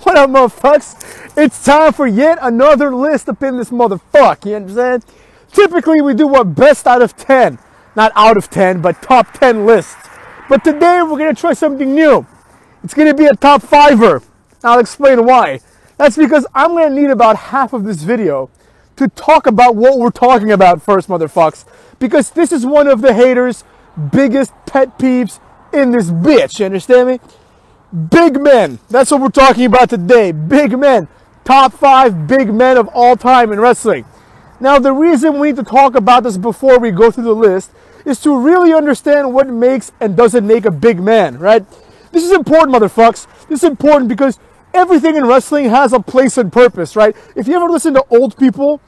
What up, motherfuckers? It's time for yet another list up in this motherfucker, you understand? Typically, we do what best out of 10. Not out of 10, but top 10 lists. But today, we're going to try something new. It's going to be a top 5-er. I'll explain why. That's because I'm going to need about half of this video to talk about what we're talking about first, motherfuckers. Because this is one of the haters' biggest pet peeves in this bitch, you understand me? Big men. That's what we're talking about today. Big men. Top 5 big men of all time in wrestling. Now, the reason we need to talk about this before we go through the list is to really understand what makes and doesn't make a big man, right? This is important, motherfuckers. This is important because everything in wrestling has a place and purpose, right? If you ever listen to old people,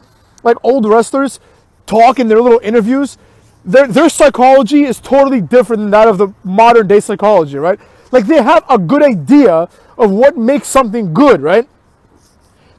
like old wrestlers, talk in their little interviews, their psychology is totally different than that of the modern day psychology, right? Like, they have a good idea of what makes something good, right?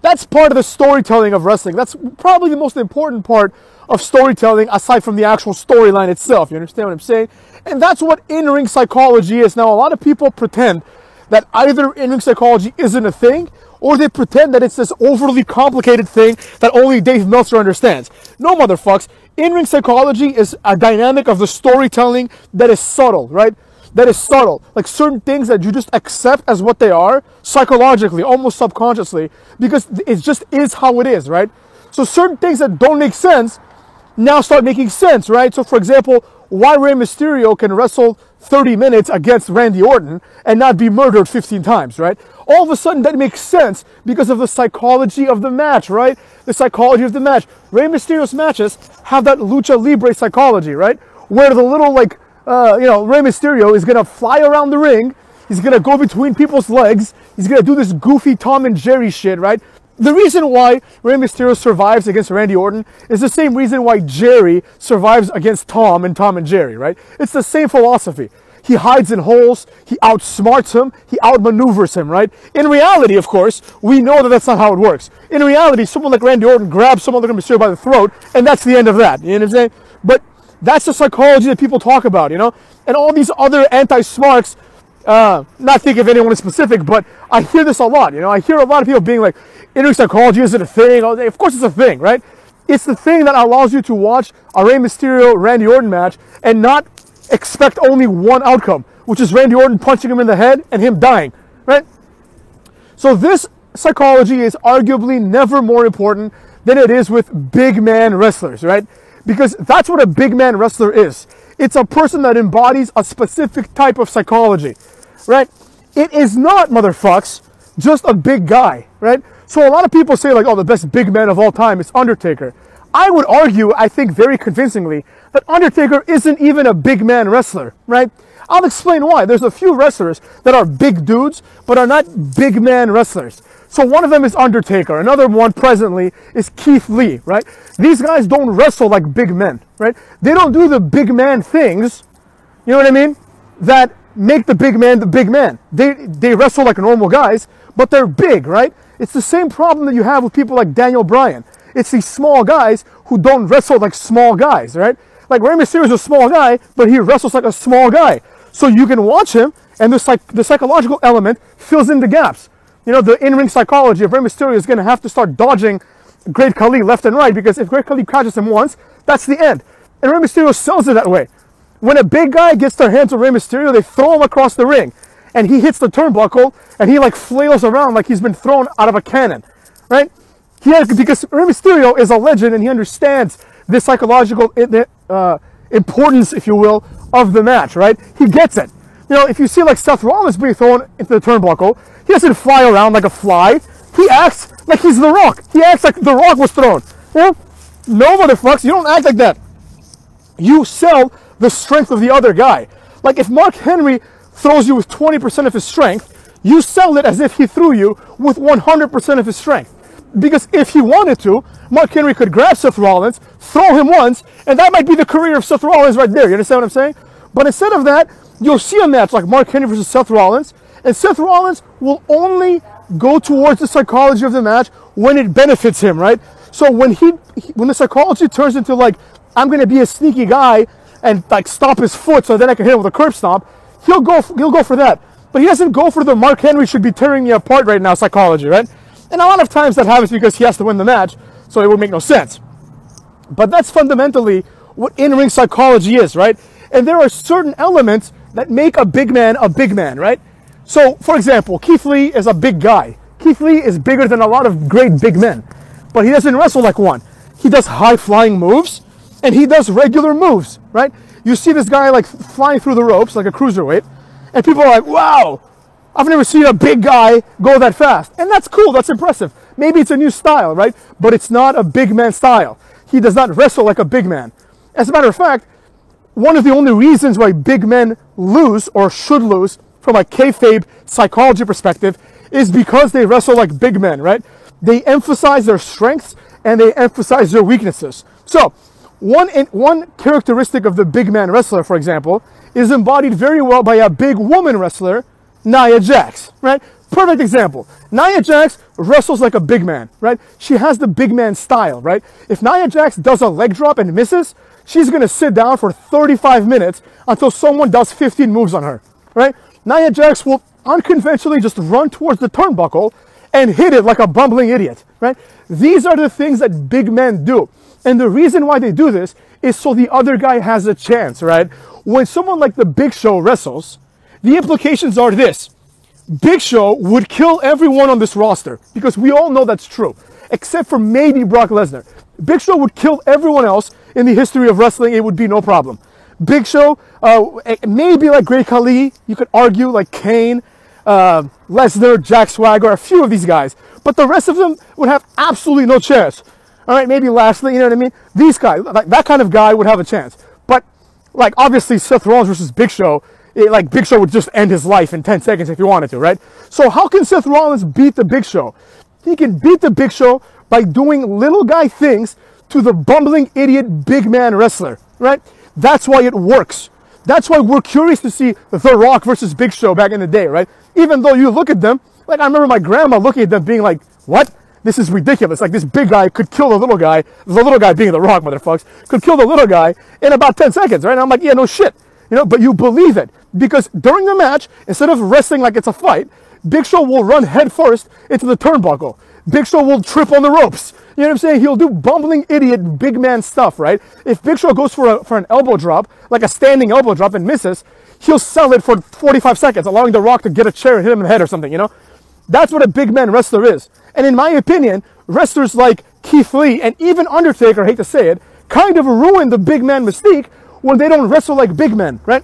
That's part of the storytelling of wrestling. That's probably the most important part of storytelling aside from the actual storyline itself. You understand what I'm saying? And that's what in-ring psychology is. Now, a lot of people pretend that either in-ring psychology isn't a thing, or they pretend that it's this overly complicated thing that only Dave Meltzer understands. No, motherfucks. In-ring psychology is a dynamic of the storytelling that is subtle, right? That is subtle. Like certain things that you just accept as what they are, psychologically, almost subconsciously, because it just is how it is, right? So certain things that don't make sense now start making sense, right? So for example, why Rey Mysterio can wrestle 30 minutes against Randy Orton and not be murdered 15 times, right? All of a sudden that makes sense because of the psychology of the match, right? The psychology of the match. Rey Mysterio's matches have that lucha libre psychology, right? Where the little Rey Mysterio is going to fly around the ring. He's going to go between people's legs. He's going to do this goofy Tom and Jerry shit, right? The reason why Rey Mysterio survives against Randy Orton is the same reason why Jerry survives against Tom and Tom and Jerry, right? It's the same philosophy. He hides in holes. He outsmarts him. He outmaneuvers him, right? In reality, of course, we know that that's not how it works. In reality, someone like Randy Orton grabs someone like Rey Mysterio by the throat, and that's the end of that. You know what I'm saying? But that's the psychology that people talk about, you know? And all these other anti-smarts, not think of anyone in specific, but I hear this a lot, you know? I hear a lot of people being like, in-ring psychology isn't a thing. Of course it's a thing, right? It's the thing that allows you to watch a Rey Mysterio-Randy Orton match and not expect only one outcome, which is Randy Orton punching him in the head and him dying, right? So this psychology is arguably never more important than it is with big man wrestlers, right? Because that's what a big man wrestler is. It's a person that embodies a specific type of psychology, right? It is not, motherfucks, just a big guy, right? So a lot of people say like, oh, the best big man of all time is Undertaker. I would argue, I think very convincingly, that Undertaker isn't even a big man wrestler, right? I'll explain why. There's a few wrestlers that are big dudes, but are not big man wrestlers. So one of them is Undertaker. Another one presently is Keith Lee, right? These guys don't wrestle like big men, right? They don't do the big man things, you know what I mean, that make the big man the big man. They wrestle like normal guys, but they're big, right? It's the same problem that you have with people like Daniel Bryan. It's these small guys who don't wrestle like small guys, right? Like Rey Mysterio is a small guy, but he wrestles like a small guy. So you can watch him, and the psychological element fills in the gaps. You know, the in-ring psychology of Rey Mysterio is going to have to start dodging Great Khali left and right, because if Great Khali catches him once, that's the end. And Rey Mysterio sells it that way. When a big guy gets their hands on Rey Mysterio, they throw him across the ring, and he hits the turnbuckle, and he like flails around like he's been thrown out of a cannon, right? Because Rey Mysterio is a legend, and he understands the psychological importance, if you will, of the match, right? He gets it. You know, if you see like Seth Rollins being thrown into the turnbuckle, he doesn't fly around like a fly. He acts like he's The Rock. He acts like The Rock was thrown. You know? No, motherfuckers, you don't act like that. You sell the strength of the other guy. Like if Mark Henry throws you with 20% of his strength, you sell it as if he threw you with 100% of his strength. Because if he wanted to, Mark Henry could grab Seth Rollins, throw him once, and that might be the career of Seth Rollins right there. You understand what I'm saying? But instead of that, you'll see a match like Mark Henry versus Seth Rollins, and Seth Rollins will only go towards the psychology of the match when it benefits him, right? So when the psychology turns into like, I'm going to be a sneaky guy and like stop his foot so then I can hit him with a curb stomp, he'll go for that. But he doesn't go for the Mark Henry should be tearing me apart right now psychology, right? And a lot of times that happens because he has to win the match, so it would make no sense. But that's fundamentally what in-ring psychology is, right? And there are certain elements that make a big man, right? So, for example, Keith Lee is a big guy. Keith Lee is bigger than a lot of great big men, but he doesn't wrestle like one. He does high-flying moves, and he does regular moves, right? You see this guy like flying through the ropes like a cruiserweight, and people are like, wow, I've never seen a big guy go that fast. And that's cool, that's impressive. Maybe it's a new style, right? But it's not a big man style. He does not wrestle like a big man. As a matter of fact, one of the only reasons why big men lose or should lose from a kayfabe psychology perspective is because they wrestle like big men, right? They emphasize their strengths and they emphasize their weaknesses. So, one characteristic of the big man wrestler, for example, is embodied very well by a big woman wrestler, Nia Jax, right? Perfect example. Nia Jax wrestles like a big man, right? She has the big man style, right? If Nia Jax does a leg drop and misses, she's going to sit down for 35 minutes until someone does 15 moves on her, right? Nia Jax will unconventionally just run towards the turnbuckle and hit it like a bumbling idiot, right? These are the things that big men do. And the reason why they do this is so the other guy has a chance, right? When someone like the Big Show wrestles, the implications are this. Big Show would kill everyone on this roster because we all know that's true, except for maybe Brock Lesnar. Big Show would kill everyone else in the history of wrestling. It would be no problem. Big Show, maybe like Great Khali, you could argue like Kane, Lesnar, Jack Swagger, a few of these guys. But the rest of them would have absolutely no chance. All right, maybe Lashley, you know what I mean? These guys, like that kind of guy would have a chance. But like obviously Seth Rollins versus Big Show, like Big Show would just end his life in 10 seconds if he wanted to, right? So how can Seth Rollins beat the Big Show? He can beat the Big Show by doing little guy things to the bumbling idiot big man wrestler, right? That's why it works. That's why we're curious to see The Rock versus Big Show back in the day, right? Even though you look at them, like I remember my grandma looking at them being like, what? This is ridiculous. Like this big guy could kill the little guy being The Rock, motherfuckers, could kill the little guy in about 10 seconds, right? And I'm like, yeah, no shit. You know, but you believe it. Because during the match, instead of wrestling like it's a fight, Big Show will run head first into the turnbuckle. Big Show will trip on the ropes. You know what I'm saying? He'll do bumbling idiot big man stuff, right? If Big Show goes for an elbow drop, like a standing elbow drop and misses, he'll sell it for 45 seconds, allowing The Rock to get a chair and hit him in the head or something, you know? That's what a big man wrestler is. And in my opinion, wrestlers like Keith Lee and even Undertaker, I hate to say it, kind of ruin the big man mystique when they don't wrestle like big men, right?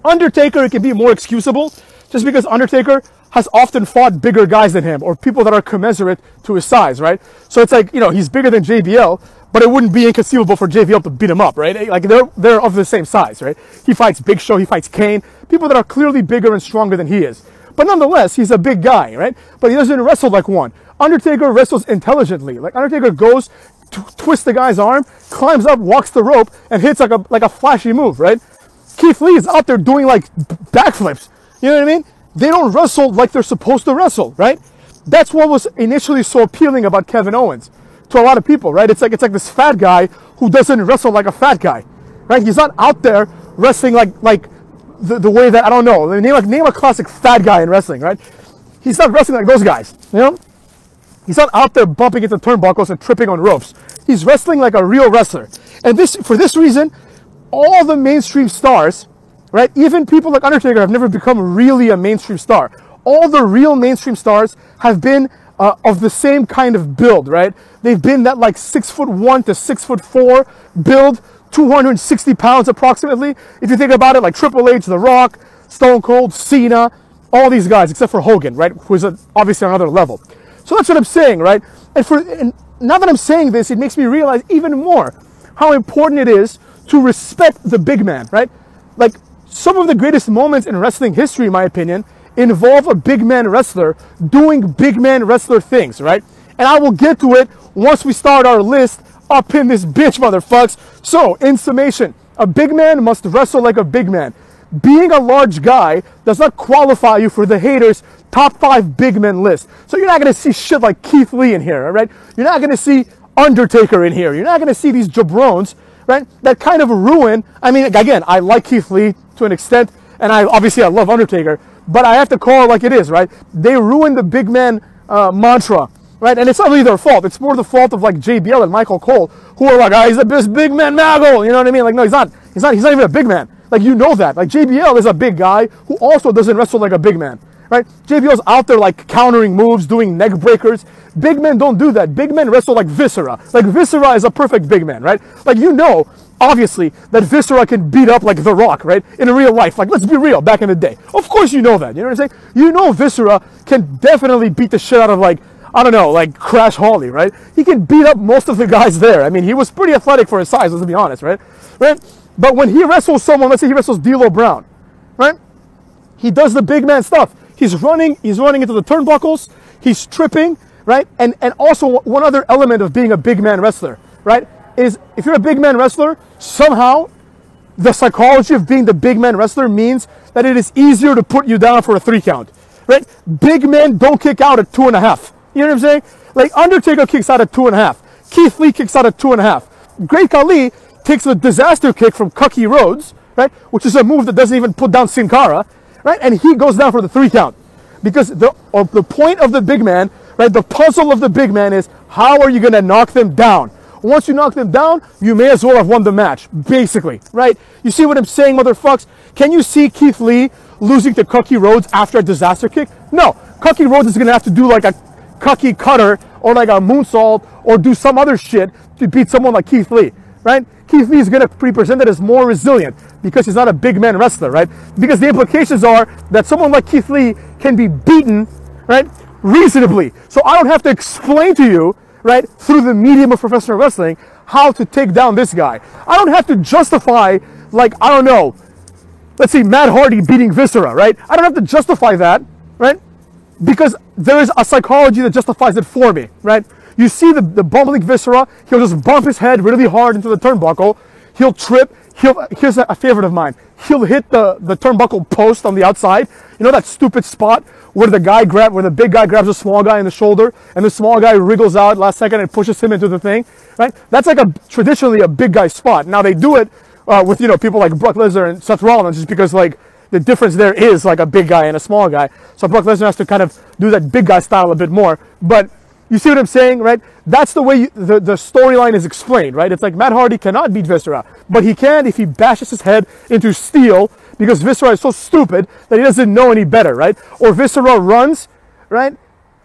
Undertaker, it can be more excusable just because Undertaker has often fought bigger guys than him or people that are commensurate to his size, right? So it's like, you know, he's bigger than JBL, but it wouldn't be inconceivable for JBL to beat him up, right? Like they're of the same size, right? He fights Big Show, he fights Kane, people that are clearly bigger and stronger than he is. But nonetheless, he's a big guy, right? But he doesn't wrestle like one. Undertaker wrestles intelligently. Like Undertaker goes, twists the guy's arm, climbs up, walks the rope, and hits like a flashy move, right? Keith Lee is out there doing like backflips. You know what I mean? They don't wrestle like they're supposed to wrestle, right? That's what was initially so appealing about Kevin Owens to a lot of people, right? It's like this fat guy who doesn't wrestle like a fat guy, right? He's not out there wrestling like the way that, I don't know, name a classic fat guy in wrestling, right? He's not wrestling like those guys, you know? He's not out there bumping into turnbuckles and tripping on ropes. He's wrestling like a real wrestler. And for this reason, all the mainstream stars, right, even people like Undertaker have never become really a mainstream star. All the real mainstream stars have been of the same kind of build, right? They've been that like 6'1" to 6'4" build, 260 pounds approximately. If you think about it, like Triple H, The Rock, Stone Cold, Cena, all these guys, except for Hogan, right, who's obviously on another level. So that's what I'm saying, right? And now that I'm saying this, it makes me realize even more how important it is to respect the big man, right? Like some of the greatest moments in wrestling history, in my opinion, involve a big man wrestler doing big man wrestler things, right? And I will get to it once we start our list up in this bitch, motherfucks. So, in summation, a big man must wrestle like a big man. Being a large guy does not qualify you for the haters' top 5 big men list. So you're not going to see shit like Keith Lee in here, all right? You're not going to see Undertaker in here. You're not going to see these jabrones, right, that kind of ruin. I mean, again, I like Keith Lee to an extent, and I love Undertaker, but I have to call it like it is, right? They ruined the big man mantra, right? And it's not really their fault. It's more the fault of like JBL and Michael Cole, who are like, he's the best big man Maggle. You know what I mean? Like, no, he's not. He's not even a big man. Like, you know that. Like, JBL is a big guy who also doesn't wrestle like a big man, right? JBL's out there like countering moves, doing neck breakers. Big men don't do that. Big men wrestle like Viscera. Like, Viscera is a perfect big man, right? Like, you know, obviously, that Viscera can beat up like The Rock, right? In real life. Like, let's be real, back in the day. Of course you know that. You know what I'm saying? You know Viscera can definitely beat the shit out of, like, I don't know, like Crash Holly, right? He can beat up most of the guys there. I mean, he was pretty athletic for his size, let's be honest, right? But when he wrestles someone, let's say he wrestles D'Lo Brown, right? He does the big man stuff. He's running into the turnbuckles, he's tripping, right? And also one other element of being a big man wrestler, right? Is if you're a big man wrestler, somehow the psychology of being the big man wrestler means that it is easier to put you down for a 3 count, right? Big men don't kick out at 2.5. You know what I'm saying? Like, Undertaker kicks out at 2.5. Keith Lee kicks out at 2.5. Great Khali takes a disaster kick from Cucky Rhodes, right? Which is a move that doesn't even put down Sin Cara, right? And he goes down for the 3 count. Because the point of the big man, right? The puzzle of the big man is, how are you going to knock them down? Once you knock them down, you may as well have won the match, basically, right? You see what I'm saying, motherfucks? Can you see Keith Lee losing to Cucky Rhodes after a disaster kick? No. Cucky Rhodes is going to have to do like a Cucky cutter or like a moonsault or do some other shit to beat someone like Keith Lee, right? Keith Lee is going to be presented as more resilient because he's not a big man wrestler, right? Because the implications are that someone like Keith Lee can be beaten, right, reasonably. So I don't have to explain to you, right, through the medium of professional wrestling, how to take down this guy. I don't have to justify, like, I don't know, let's see, Matt Hardy beating Viscera, right? I don't have to justify that, right? Because there is a psychology that justifies it for me, right? You see the bumbling Viscera, he'll just bump his head really hard into the turnbuckle, he'll trip, here's a favorite of mine, he'll hit the turnbuckle post on the outside. You know that stupid spot where the big guy grabs the small guy in the shoulder and the small guy wriggles out last second and pushes him into the thing, right? That's like traditionally a big guy spot. Now they do it with, you know, people like Brock Lesnar and Seth Rollins, just because like the difference there is like a big guy and a small guy. So Brock Lesnar has to kind of do that big guy style a bit more. But you see what I'm saying, right? That's the way the storyline is explained, right? It's like Matt Hardy cannot beat Viscera, but he can if he bashes his head into steel, because Viscera is so stupid that he doesn't know any better, right? Or Viscera runs, right?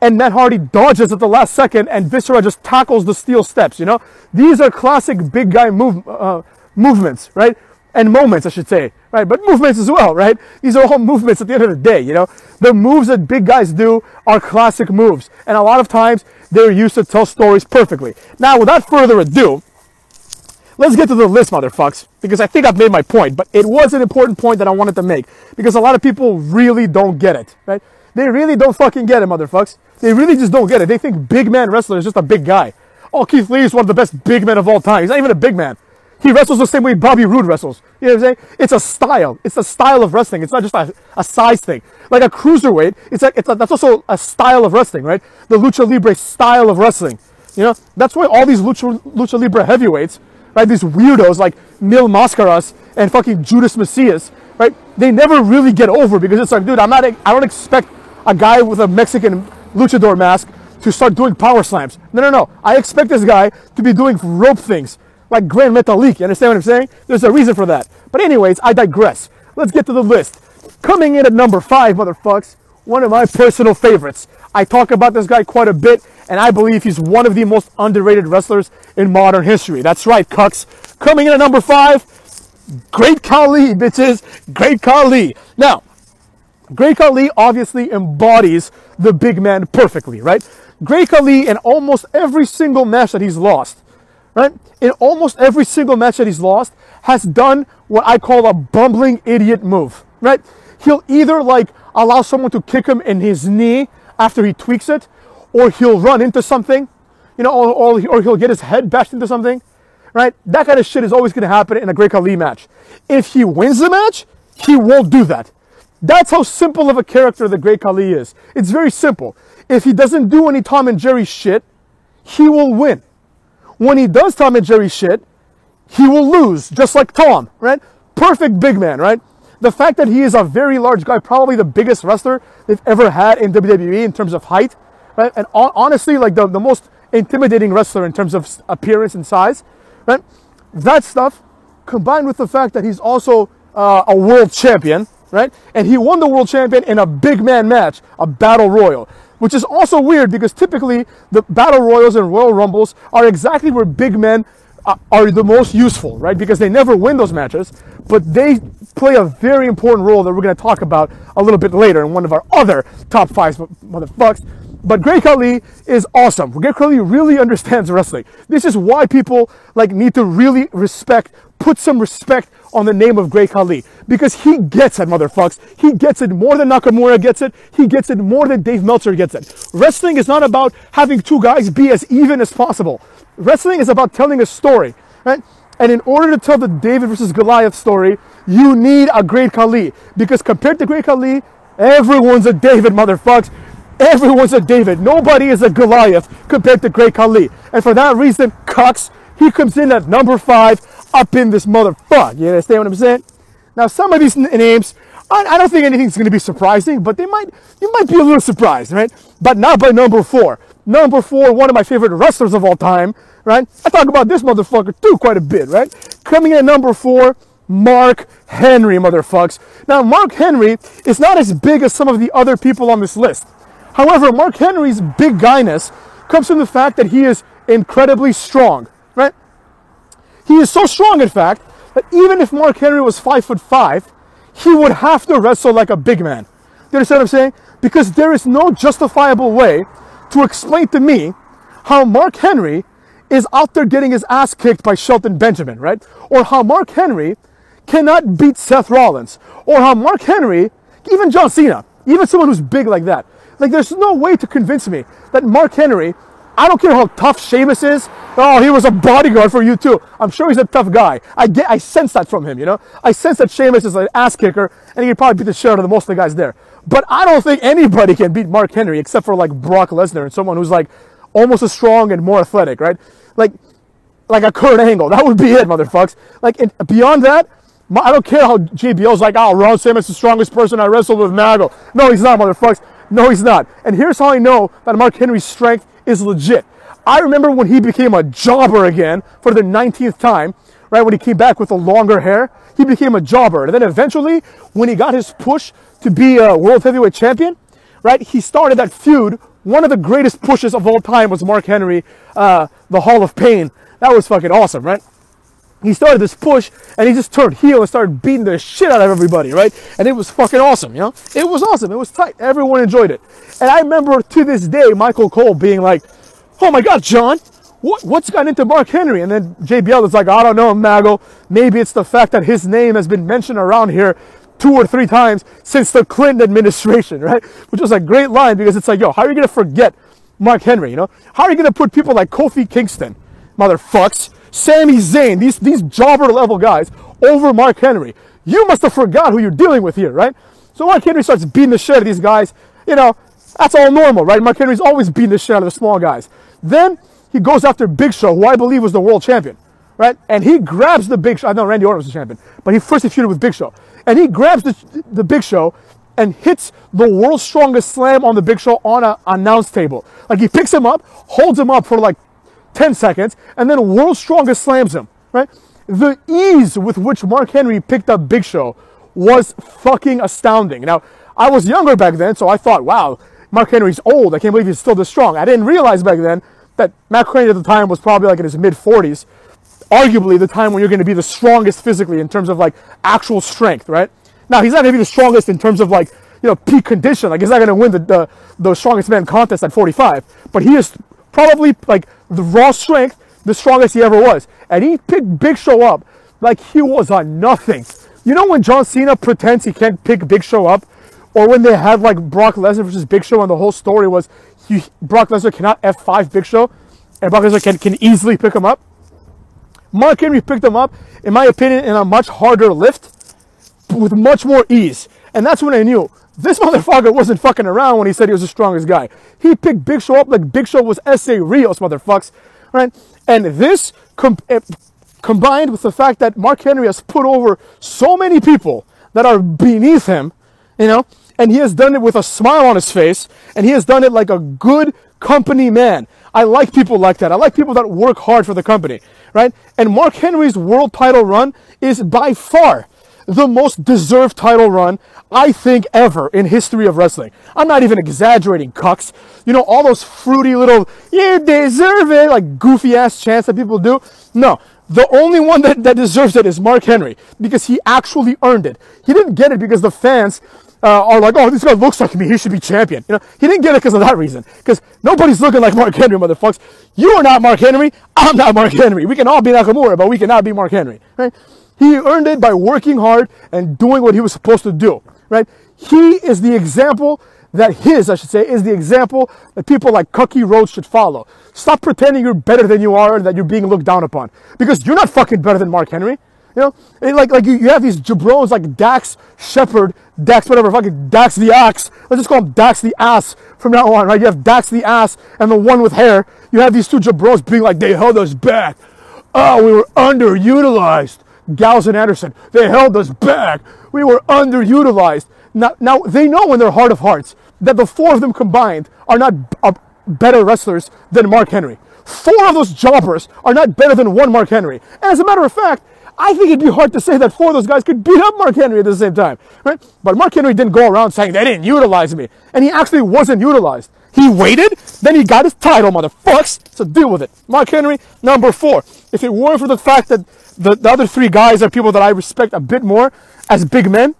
And Matt Hardy dodges at the last second and Viscera just tackles the steel steps, you know? These are classic big guy movements, right? And moments, I should say, right? But movements as well, right? These are all movements at the end of the day, you know? The moves that big guys do are classic moves. And a lot of times, they're used to tell stories perfectly. Now, without further ado, let's get to the list, motherfucks. Because I think I've made my point. But it was an important point that I wanted to make. Because a lot of people really don't get it, right? They really don't fucking get it, motherfucks. They really just don't get it. They think big man wrestler is just a big guy. Oh, Keith Lee is one of the best big men of all time. He's not even a big man. He wrestles the same way Bobby Roode wrestles. You know what I'm saying? It's a style. It's a style of wrestling. It's not just a size thing. Like a cruiserweight, that's also a style of wrestling, right? The Lucha Libre style of wrestling. You know? That's why all these Lucha Libre heavyweights, right? These weirdos like Mil Mascaras and fucking Judas Macias, right? They never really get over because it's like, dude, I don't expect a guy with a Mexican luchador mask to start doing power slams. No. I expect this guy to be doing rope things. Like Grand Metalik, you understand what I'm saying? There's a reason for that. But anyways, I digress. Let's get to the list. Coming in at number 5, motherfucks, one of my personal favorites. I talk about this guy quite a bit, and I believe he's one of the most underrated wrestlers in modern history. That's right, cucks. Coming in at number 5, Great Khali, bitches. Great Khali. Now, Great Khali obviously embodies the big man perfectly, right? Great Khali, in almost every single match that he's lost, right? In almost every single match that he's lost, has done what I call a bumbling idiot move, right? He'll either like allow someone to kick him in his knee after he tweaks it, or he'll run into something, you know, or he'll get his head bashed into something, right? That kind of shit is always going to happen in a Great Khali match. If he wins the match, he won't do that. That's how simple of a character the Great Khali is. It's very simple. If he doesn't do any Tom and Jerry shit, he will win. When he does Tom and Jerry shit, he will lose, just like Tom, right? Perfect big man, right? The fact that he is a very large guy, probably the biggest wrestler they've ever had in WWE in terms of height, right? And honestly, like the most intimidating wrestler in terms of appearance and size, right? That stuff combined with the fact that he's also a world champion, right? And he won the world champion in a big man match, a battle royal, which is also weird because typically the battle royals and Royal Rumbles are exactly where big men are the most useful, right? Because they never win those matches, but they play a very important role that we're going to talk about a little bit later in one of our other top 5 motherfucks. But Great Khali is awesome. Great Khali really understands wrestling. This is why people like need to really put some respect on the name of Great Khali, because he gets it, motherfucks. He gets it more than Nakamura gets it. He gets it more than Dave Meltzer gets it. Wrestling is not about having two guys be as even as possible. Wrestling is about telling a story, right? And in order to tell the David versus Goliath story, you need a Great Khali, because compared to Great Khali, everyone's a David, motherfucks. Everyone's a David. Nobody is a Goliath compared to Great Khali. And for that reason, Cucks, he comes in at number 5 up in this motherfucker. You understand what I'm saying? Now, some of these names, I don't think anything's going to be surprising, but you might be a little surprised, right? But not by number 4. Number 4, one of my favorite wrestlers of all time, right? I talk about this motherfucker too quite a bit, right? Coming in at number 4, Mark Henry, motherfucks. Now, Mark Henry is not as big as some of the other people on this list. However, Mark Henry's big guyness comes from the fact that he is incredibly strong, right? He is so strong, in fact, that even if Mark Henry was 5'5", he would have to wrestle like a big man. You understand what I'm saying? Because there is no justifiable way to explain to me how Mark Henry is out there getting his ass kicked by Shelton Benjamin, right? Or how Mark Henry cannot beat Seth Rollins. Or how Mark Henry, even John Cena, even someone who's big like that. Like, there's no way to convince me that Mark Henry, I don't care how tough Sheamus is. Oh, he was a bodyguard for you too. I'm sure he's a tough guy. I sense that from him, you know? I sense that Sheamus is an ass kicker, and he can probably beat the shit out of most of the guys there. But I don't think anybody can beat Mark Henry except for like Brock Lesnar and someone who's like almost as strong and more athletic, right? Like a Kurt Angle. That would be it, motherfucks. Like, beyond that, I don't care how JBL's like, oh, Ron Simmons is the strongest person I wrestled with, Maggle. No, he's not, motherfucks. No, he's not. And here's how I know that Mark Henry's strength is legit. I remember when he became a jobber again for the 19th time, right? When he came back with the longer hair, he became a jobber. And then eventually, when he got his push to be a world heavyweight champion, right? He started that feud. One of the greatest pushes of all time was Mark Henry, the Hall of Pain. That was fucking awesome, right? He started this push, and he just turned heel and started beating the shit out of everybody, right? And it was fucking awesome, you know? It was awesome. It was tight. Everyone enjoyed it. And I remember to this day, Michael Cole being like, oh my God, John, what's gotten into Mark Henry? And then JBL was like, I don't know, Maggle. Maybe it's the fact that his name has been mentioned around here 2 or 3 times since the Clinton administration, right? Which was a great line, because it's like, yo, how are you going to forget Mark Henry, you know? How are you going to put people like Kofi Kingston, motherfucks, Sami Zayn, these jobber level guys over Mark Henry? You must have forgot who you're dealing with here, right? So Mark Henry starts beating the shit out of these guys. You know, that's all normal, right? Mark Henry's always beating the shit out of the small guys. Then he goes after Big Show, who I believe was the world champion, right? And he grabs the Big Show. I know Randy Orton was the champion, but he first feuded with Big Show. And he grabs the Big Show and hits the world's strongest slam on the Big Show on an announce table. Like, he picks him up, holds him up for like 10 seconds, and then world's strongest slams him, right? The ease with which Mark Henry picked up Big Show was fucking astounding. Now, I was younger back then, so I thought, wow, Mark Henry's old. I can't believe he's still this strong. I didn't realize back then that Mark Henry at the time was probably like in his mid-40s, arguably the time when you're going to be the strongest physically in terms of like actual strength, right? Now, he's not going to be the strongest in terms of like, you know, peak condition. Like, he's not going to win the strongest man contest at 45, but he is probably like the raw strength, the strongest he ever was. And he picked Big Show up like he was a nothing. You know when John Cena pretends he can't pick Big Show up? Or when they had like Brock Lesnar versus Big Show and the whole story was Brock Lesnar cannot F5 Big Show and Brock Lesnar can easily pick him up? Mark Henry picked him up, in my opinion, in a much harder lift with much more ease. And that's when I knew this motherfucker wasn't fucking around when he said he was the strongest guy. He picked Big Show up like Big Show was S.A. Rios, motherfucks, right? And this combined with the fact that Mark Henry has put over so many people that are beneath him, you know, and he has done it with a smile on his face, and he has done it like a good company man. I like people like that. I like people that work hard for the company, right? And Mark Henry's world title run is by far the most deserved title run, I think, ever in history of wrestling. I'm not even exaggerating, cucks. You know, all those fruity little, you deserve it, like goofy ass chants that people do. No, the only one that deserves it is Mark Henry, because he actually earned it. He didn't get it because the fans are like, oh, this guy looks like me, he should be champion. You know, he didn't get it because of that reason. Because nobody's looking like Mark Henry, motherfuckers. You are not Mark Henry. I'm not Mark Henry. We can all be Nakamura, but we cannot be Mark Henry, right? He earned it by working hard and doing what he was supposed to do, right? He is the example is the example that people like Cookie Rhodes should follow. Stop pretending you're better than you are and that you're being looked down upon. Because you're not fucking better than Mark Henry. You know, like you have these jabrones like Dax Shepard, Dax whatever, fucking Dax the Axe. Let's just call him Dax the Ass from now on, right? You have Dax the Ass and the one with hair. You have these two jabrones being like, they held us back. Oh, we were underutilized. Gallows and Anderson, they held us back. We were underutilized. Now they know in their heart of hearts that the four of them combined are not better wrestlers than Mark Henry. Four of those jobbers are not better than one Mark Henry. And as a matter of fact, I think it'd be hard to say that four of those guys could beat up Mark Henry at the same time, right? But Mark Henry didn't go around saying they didn't utilize me. And he actually wasn't utilized. He waited, then he got his title, motherfucks. So deal with it. Mark Henry, number 4. If it weren't for the fact that the other 3 guys are people that I respect a bit more as big men,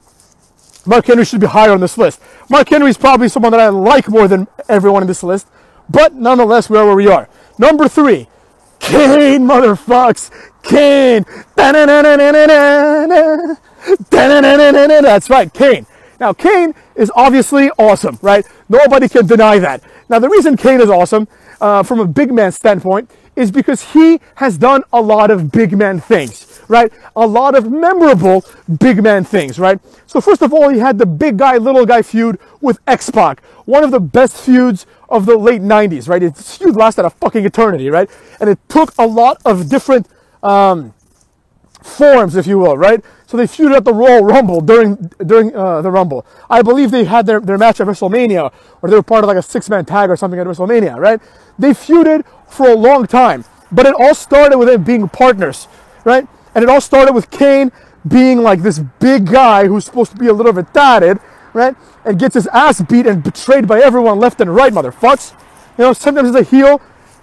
Mark Henry should be higher on this list. Mark Henry is probably someone that I like more than everyone in this list, but nonetheless, we are where we are. Number 3, Kane, motherfucks. Kane. That's right, Kane. Now, Kane is obviously awesome, right? Nobody can deny that. Now, the reason Kane is awesome, from a big man standpoint, is because he has done a lot of big man things, right? A lot of memorable big man things, right? So first of all, he had the big guy, little guy feud with X-Pac. One of the best feuds of the late 90s, right? This feud lasted a fucking eternity, right? And it took a lot of different forms, if you will, right? So they feuded at the Royal Rumble during the Rumble. I believe they had their match at WrestleMania, or they were part of like a 6-man tag or something at WrestleMania, right? They feuded for a long time, but it all started with them being partners, right? And it all started with Kane being like this big guy who's supposed to be a little retarded, right? And gets his ass beat and betrayed by everyone left and right, motherfucks. You know, sometimes it's a heel,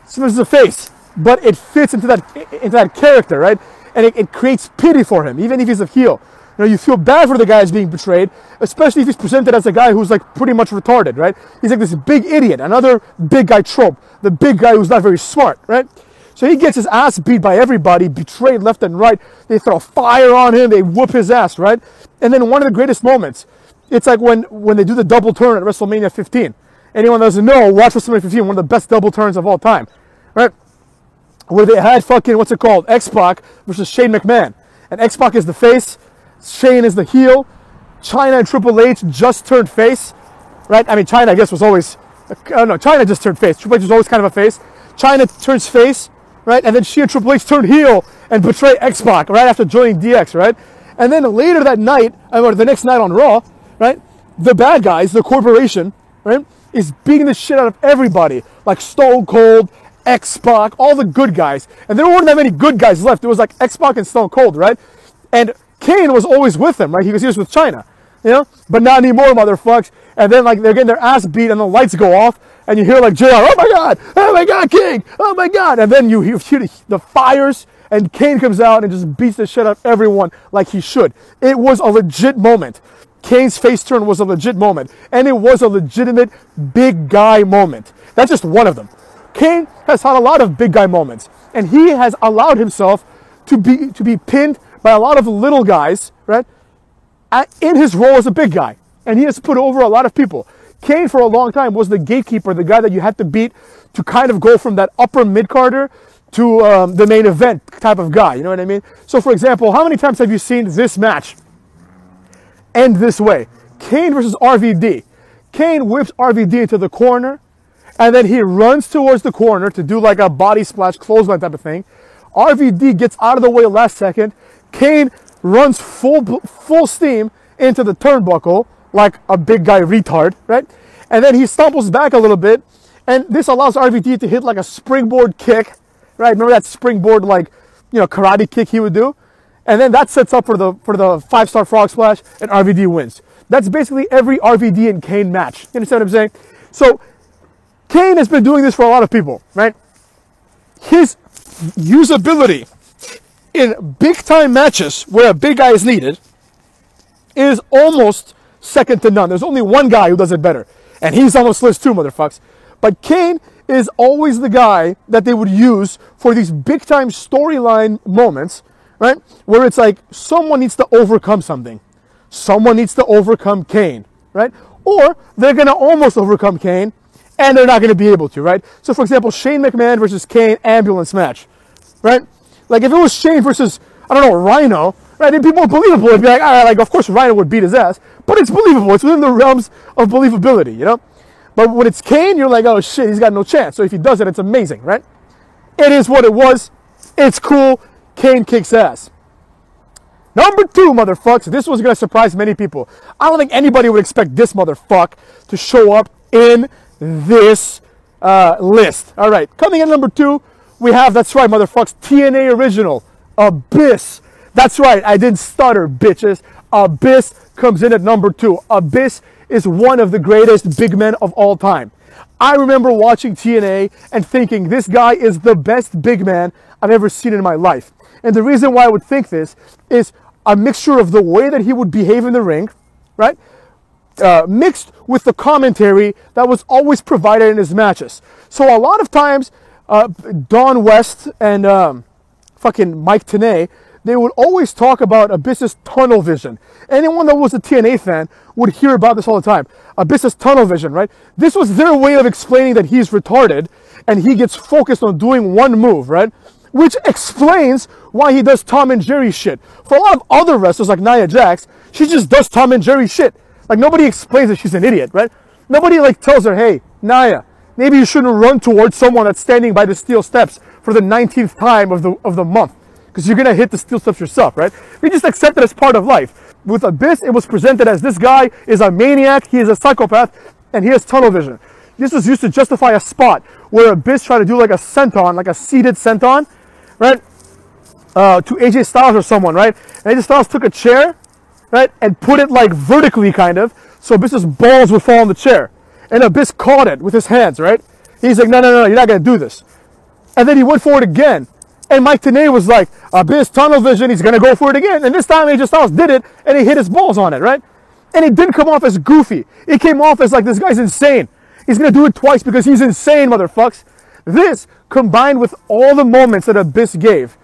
sometimes it's a face, but it fits into that character, right? And it creates pity for him, even if he's a heel. You know, you feel bad for the guy who's being betrayed, especially if he's presented as a guy who's like pretty much retarded, right? He's like this big idiot, another big guy trope, the big guy who's not very smart, right? So he gets his ass beat by everybody, betrayed left and right. They throw fire on him, they whoop his ass, right? And then one of the greatest moments, it's like when they do the double turn at WrestleMania 15. Anyone that doesn't know, watch WrestleMania 15, one of the best double turns of all time, right? Where they had fucking, what's it called? X-Pac versus Shane McMahon. And X-Pac is the face, Shane is the heel. China and Triple H just turned face, right? I mean, China, I guess, was always, no, China just turned face. Triple H was always kind of a face. China turns face, right? And then she and Triple H turned heel and betray X-Pac right after joining DX, right? And then later that night, or the next night on Raw, right? The bad guys, the corporation, right? Is beating the shit out of everybody. Like Stone Cold, X-Pac, all the good guys. And there weren't that many good guys left. It was like X-Pac and Stone Cold, right? And Kane was always with them, right? He was with China, you know? But not anymore, motherfucks. And then like they're getting their ass beat and the lights go off and you hear like JR, oh my God, King, oh my God. And then you hear the fires and Kane comes out and just beats the shit out of everyone like he should. It was a legit moment. Kane's face turn was a legit moment. And it was a legitimate big guy moment. That's just one of them. Kane has had a lot of big guy moments. And he has allowed himself to be pinned by a lot of little guys, right? In his role as a big guy. And he has put over a lot of people. Kane, for a long time, was the gatekeeper, the guy that you had to beat to kind of go from that upper mid-carder to the main event type of guy. You know what I mean? So, for example, how many times have you seen this match end this way? Kane versus RVD. Kane whips RVD into the corner, and then he runs towards the corner to do like a body splash clothesline type of thing. RVD gets out of the way last second. Kane runs full steam into the turnbuckle like a big guy retard, right? And then he stumbles back a little bit, and this allows RVD to hit like a springboard kick, right? Remember that springboard, like, karate kick he would do? And then that sets up for the 5-star frog splash, and RVD wins. That's basically every RVD and Kane match. You understand what I'm saying? So Kane has been doing this for a lot of people, right? His usability in big-time matches where a big guy is needed is almost second to none. There's only one guy who does it better, and he's on this list too, motherfuckers. But Kane is always the guy that they would use for these big-time storyline moments, right? Where it's like someone needs to overcome something. Someone needs to overcome Kane, right? Or they're going to almost overcome Kane, and they're not going to be able to, right? So, for example, Shane McMahon versus Kane ambulance match, right? Like, if it was Shane versus, I don't know, Rhino, right, then people would believable. It'd be like, all right, like, of course Rhino would beat his ass, but it's believable. It's within the realms of believability, you know? But when it's Kane, you're like, oh, shit, he's got no chance. So if he does it, it's amazing, right? It is what it was. It's cool. Kane kicks ass. Number 2, motherfuckers. This was going to surprise many people. I don't think anybody would expect this motherfucker to show up in this list. All right. Coming in number 2, we have, that's right, motherfuckers, TNA original, Abyss. That's right. I didn't stutter, bitches. Abyss comes in at number 2. Abyss is one of the greatest big men of all time. I remember watching TNA and thinking this guy is the best big man I've ever seen in my life. And the reason why I would think this is a mixture of the way that he would behave in the ring, right? Mixed with the commentary that was always provided in his matches. So a lot of times, Don West and fucking Mike Tenay, they would always talk about Abyss's tunnel vision. Anyone that was a TNA fan would hear about this all the time. Abyss's tunnel vision, right? This was their way of explaining that he's retarded and he gets focused on doing one move, right? Which explains why he does Tom and Jerry shit. For a lot of other wrestlers like Nia Jax, she just does Tom and Jerry shit. Like, nobody explains that she's an idiot, right? Nobody like tells her, hey, Nia, maybe you shouldn't run towards someone that's standing by the steel steps for the 19th time of the month, because you're gonna hit the steel steps yourself, right? We just accept it as part of life. With Abyss, it was presented as this guy is a maniac, he is a psychopath, and he has tunnel vision. This was used to justify a spot where Abyss tried to do like a senton, like a seated senton, right? To AJ Styles or someone, right? And AJ Styles took a chair, right? And put it like vertically kind of, so Abyss's balls would fall on the chair. And Abyss caught it with his hands, right? He's like, no, you're not going to do this. And then he went for it again. And Mike Tenay was like, Abyss, tunnel vision, he's going to go for it again. And this time AJ Styles did it, and he hit his balls on it, right? And it didn't come off as goofy. It came off as like, this guy's insane. He's going to do it twice because he's insane, motherfucks. This, combined with all the moments that Abyss gave,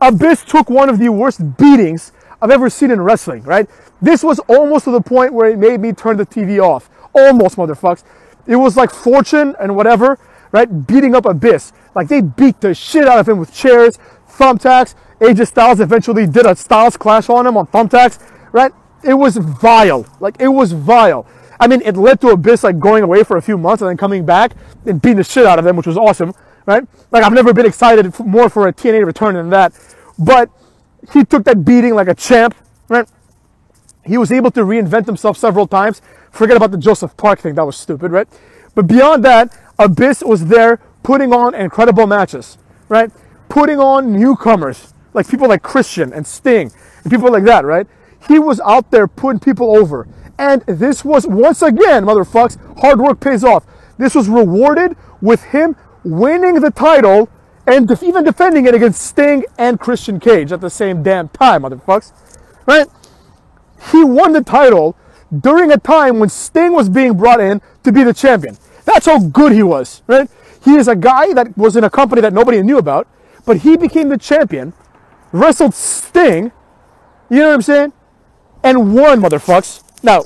Abyss took one of the worst beatings I've ever seen in wrestling, right? This was almost to the point where it made me turn the TV off. Almost, motherfucks. It was like Fortune and whatever, right? Beating up Abyss. Like, they beat the shit out of him with chairs, thumbtacks. AJ Styles eventually did a Styles Clash on him on thumbtacks, right? It was vile. Like, it was vile. I mean, it led to Abyss like going away for a few months and then coming back and beating the shit out of them, which was awesome, right? Like, I've never been excited more for a TNA return than that. But he took that beating like a champ, right? He was able to reinvent himself several times. Forget about the Joseph Park thing. That was stupid, right? But beyond that, Abyss was there putting on incredible matches, right? Putting on newcomers, like people like Christian and Sting and people like that, right? He was out there putting people over. And this was, once again, motherfucks, hard work pays off. This was rewarded with him winning the title and even defending it against Sting and Christian Cage at the same damn time, motherfucks, right? He won the title during a time when Sting was being brought in to be the champion. That's how good he was, right? He is a guy that was in a company that nobody knew about, but he became the champion, wrestled Sting, you know what I'm saying? And won, motherfucks. Now,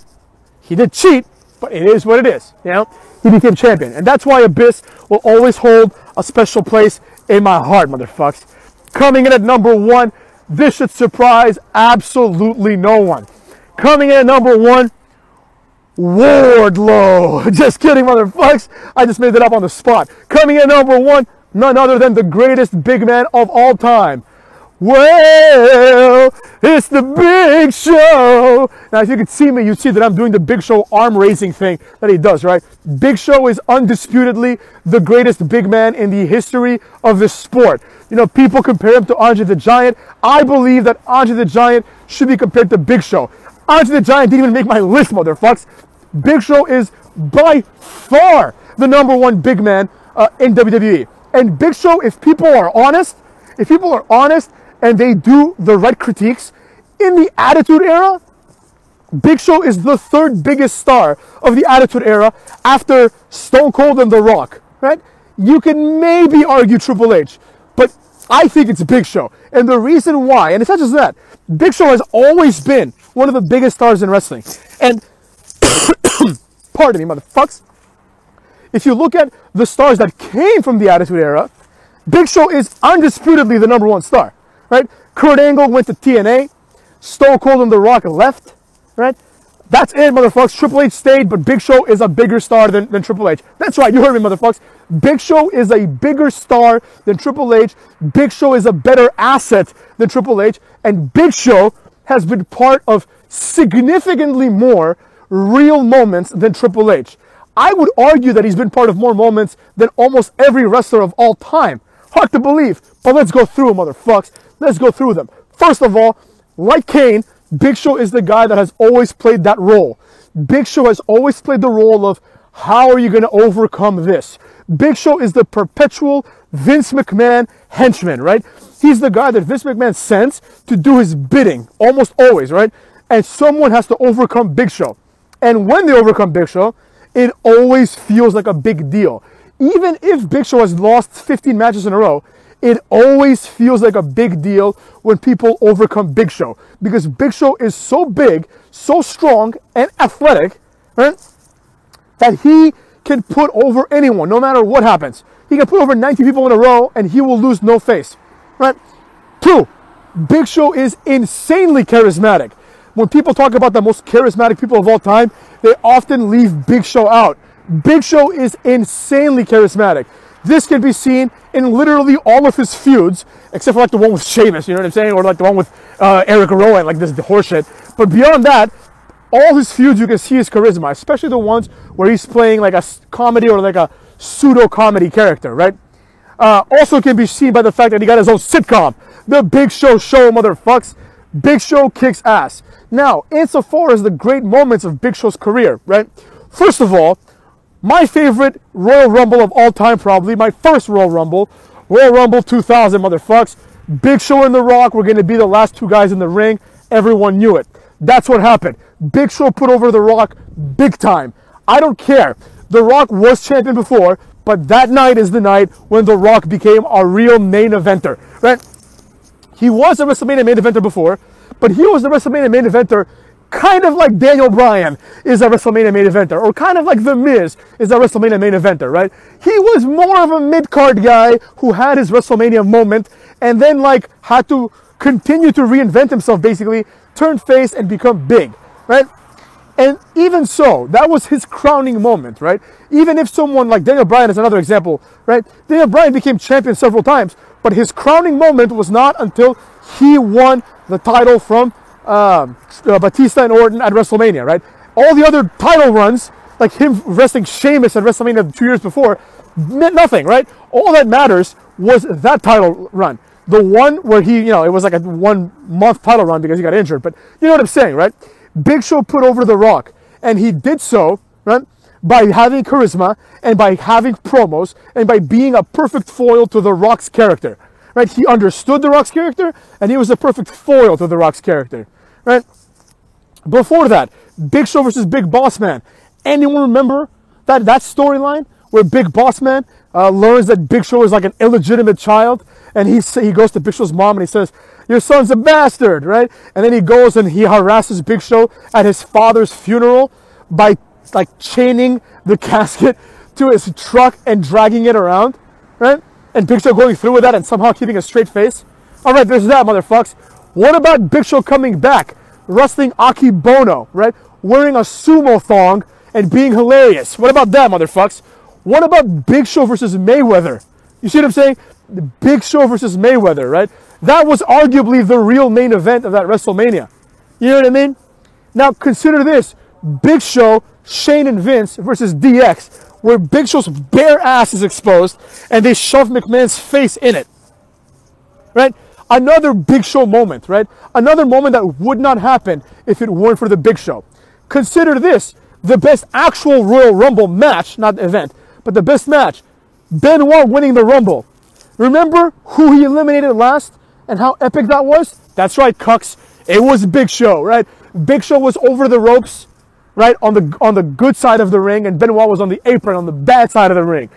he did cheat, but it is what it is, you know? He became champion. And that's why Abyss will always hold a special place in my heart, motherfucks. Coming in at number 1, this should surprise absolutely no one. Coming in at number 1, Wardlow. Just kidding, motherfucks. I just made that up on the spot. Coming in at number 1, none other than the greatest big man of all time, Well, it's the Big Show. Now, if you could see me, you'd see that I'm doing the Big Show arm raising thing that he does, right? Big Show is undisputedly the greatest big man in the history of the sport. You know, people compare him to Andre the Giant. I believe that Andre the Giant should be compared to Big Show. Andre the Giant didn't even make my list, motherfucks. Big Show is by far the number one big man in WWE. And Big Show, if people are honest and they do the right critiques, in the Attitude Era, Big Show is the third biggest star of the Attitude Era after Stone Cold and The Rock, right? You can maybe argue Triple H, but I think it's Big Show. And the reason why, and it's not just that, Big Show has always been one of the biggest stars in wrestling. And, pardon me, motherfucks, if you look at the stars that came from the Attitude Era, Big Show is undisputedly the number one star, right? Kurt Angle went to TNA, Stone Cold and The Rock left, right? That's it, motherfuckers. Triple H stayed, but Big Show is a bigger star than Triple H. That's right, you heard me, motherfuckers. Big Show is a bigger star than Triple H. Big Show is a better asset than Triple H. And Big Show has been part of significantly more real moments than Triple H. I would argue that he's been part of more moments than almost every wrestler of all time. Hard to believe, but let's go through them, motherfuckers. Let's go through them. First of all, like Kane, Big Show is the guy that has always played that role. Big Show has always played the role of, how are you going to overcome this? Big Show is the perpetual Vince McMahon henchman, right? He's the guy that Vince McMahon sends to do his bidding, almost always, right? And someone has to overcome Big Show. And when they overcome Big Show, it always feels like a big deal. Even if Big Show has lost 15 matches in a row, it always feels like a big deal when people overcome Big Show. Because Big Show is so big, so strong, and athletic, right, that he can put over anyone, no matter what happens. He can put over 90 people in a row, and he will lose no face, right? 2, Big Show is insanely charismatic. When people talk about the most charismatic people of all time, they often leave Big Show out. Big Show is insanely charismatic. This can be seen in literally all of his feuds, except for like the one with Sheamus, you know what I'm saying? Or like the one with Eric Rowan, like this horseshit. But beyond that, all his feuds, you can see his charisma, especially the ones where he's playing like a comedy or like a pseudo-comedy character, right? Also can be seen by the fact that he got his own sitcom, The Big Show Show, motherfucks. Big Show kicks ass. Now, insofar as the great moments of Big Show's career, right? First of all, my favorite Royal Rumble of all time, probably, my first Royal Rumble 2000, motherfucks. Big Show and The Rock were going to be the last two guys in the ring. Everyone knew it. That's what happened. Big Show put over The Rock big time. I don't care. The Rock was champion before, but that night is the night when The Rock became a real main eventer, right? He was a WrestleMania main eventer before, but he was the WrestleMania main eventer kind of like Daniel Bryan is a WrestleMania main eventer, or kind of like The Miz is a WrestleMania main eventer, right? He was more of a mid-card guy who had his WrestleMania moment and then like had to continue to reinvent himself, basically, turn face and become big, right? And even so, that was his crowning moment, right? Even if someone like Daniel Bryan is another example, right? Daniel Bryan became champion several times, but his crowning moment was not until he won the title from Batista and Orton at WrestleMania, right? All the other title runs, like him wrestling Sheamus at WrestleMania 2 years before, meant nothing, right? All that matters was that title run. The one where he, you know, it was like a 1 month title run because he got injured, but you know what I'm saying, right? Big Show put over The Rock, and he did so, right, by having charisma and by having promos and by being a perfect foil to The Rock's character, right? He understood The Rock's character, and he was a perfect foil to The Rock's character, right? Before that, Big Show versus Big Boss Man. Anyone remember that storyline where Big Boss Man learns that Big Show is like an illegitimate child, and he goes to Big Show's mom and he says, "Your son's a bastard," right? And then he goes and he harasses Big Show at his father's funeral by like chaining the casket to his truck and dragging it around, right? And Big Show going through with that and somehow keeping a straight face. All right, there's that, motherfucks. What about Big Show coming back, wrestling Aki Bono, right? Wearing a sumo thong and being hilarious. What about that, motherfucks? What about Big Show versus Mayweather? You see what I'm saying? Big Show versus Mayweather, right? That was arguably the real main event of that WrestleMania. You know what I mean? Now consider this. Big Show, Shane and Vince versus DX, where Big Show's bare ass is exposed and they shove McMahon's face in it. Right? Another Big Show moment, right? Another moment that would not happen if it weren't for the Big Show. Consider this, the best actual Royal Rumble match, not event, but the best match. Benoit winning the Rumble. Remember who he eliminated last and how epic that was? That's right, cucks. It was Big Show, right? Big Show was over the ropes, right, on the good side of the ring, and Benoit was on the apron on the bad side of the ring.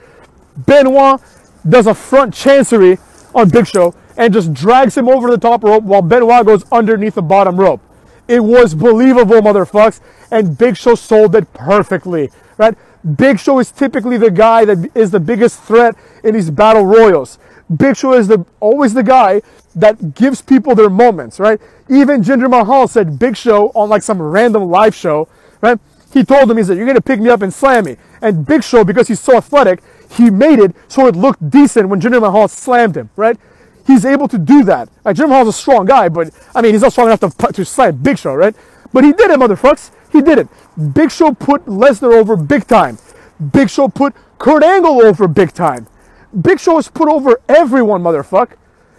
Benoit does a front chancery on Big Show and just drags him over the top rope while Benoit goes underneath the bottom rope. It was believable, motherfucks, and Big Show sold it perfectly, right? Big Show is typically the guy that is the biggest threat in these battle royals. Big Show is always the guy that gives people their moments, right? Even Jinder Mahal said Big Show on like some random live show, right? He told him, he said, you're going to pick me up and slam me. And Big Show, because he's so athletic, he made it so it looked decent when Jinder Mahal slammed him, right? He's able to do that. Like, Jinder Mahal's a strong guy, but, I mean, he's not strong enough to slam Big Show, right? But he did it, motherfucks. He did it. Big Show put Lesnar over big time. Big Show put Kurt Angle over big time. Big Show has put over everyone, motherfuck.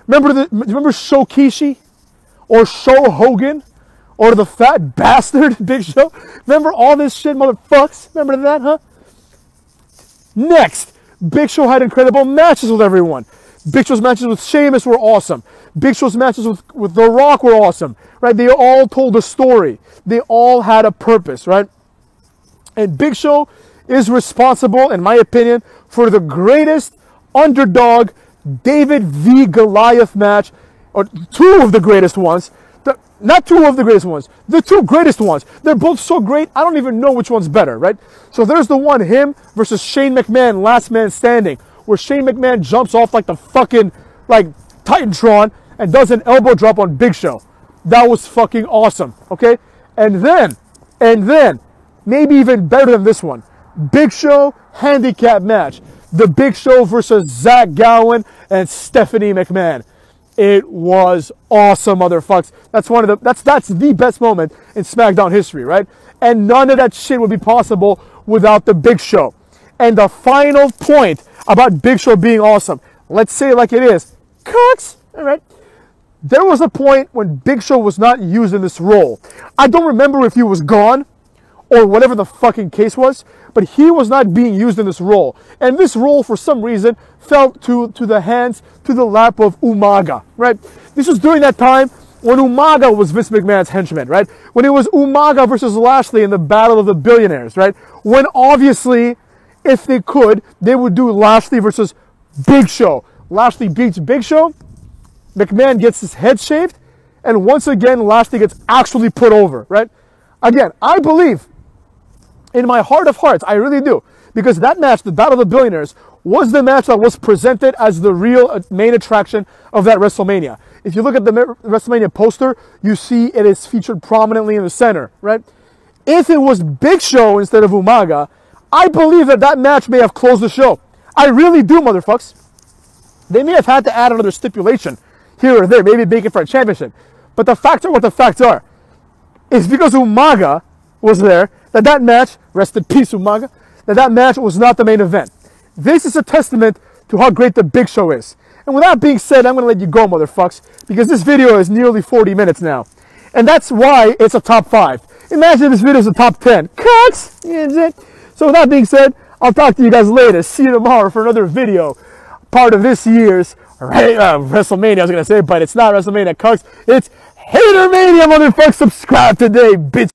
Remember Shokishi? Or Show Hogan? Or the fat bastard Big Show? Remember all this shit, motherfucks? Remember that, huh? Next, Big Show had incredible matches with everyone. Big Show's matches with Sheamus were awesome. Big Show's matches with The Rock were awesome, right? They all told a story. They all had a purpose, right? And Big Show is responsible, in my opinion, for the greatest underdog David v. Goliath match, or two of the greatest ones. Not two of the greatest ones, the two greatest ones. They're both so great, I don't even know which one's better, right? So there's the one, him versus Shane McMahon, Last Man Standing, where Shane McMahon jumps off like the fucking, like, Titantron and does an elbow drop on Big Show. That was fucking awesome, okay? And then, maybe even better than this one, Big Show handicap match. The Big Show versus Zach Gowen and Stephanie McMahon. It was awesome, motherfucks. That's the best moment in SmackDown history, right? And none of that shit would be possible without the Big Show. And the final point about Big Show being awesome, let's say it like it is. Cuts, all right? There was a point when Big Show was not used in this role. I don't remember if he was gone or whatever the fucking case was, but he was not being used in this role. And this role, for some reason, fell to the lap of Umaga, right? This was during that time when Umaga was Vince McMahon's henchman, right? When it was Umaga versus Lashley in the Battle of the Billionaires, right? When obviously, if they could, they would do Lashley versus Big Show. Lashley beats Big Show, McMahon gets his head shaved, and once again, Lashley gets actually put over, right? Again, I believe, in my heart of hearts, I really do, because that match, the Battle of the Billionaires, was the match that was presented as the real main attraction of that WrestleMania. If you look at the WrestleMania poster, you see it is featured prominently in the center, right? If it was Big Show instead of Umaga, I believe that match may have closed the show. I really do, motherfucks. They may have had to add another stipulation here or there, maybe make it for a championship. But the facts are what the facts are. It's because Umaga was there that match, rest in peace Umaga, that match was not the main event. This is a testament to how great the Big Show is. And with that being said, I'm going to let you go, motherfucks, because this video is nearly 40 minutes now. And that's why it's a top 5. Imagine this video is a top 10. Cuts! So with that being said, I'll talk to you guys later. See you tomorrow for another video. Part of this year's WrestleMania, I was going to say, but it's not WrestleMania, cucks. It's Hatermania, motherfuckers. Subscribe today, bitch.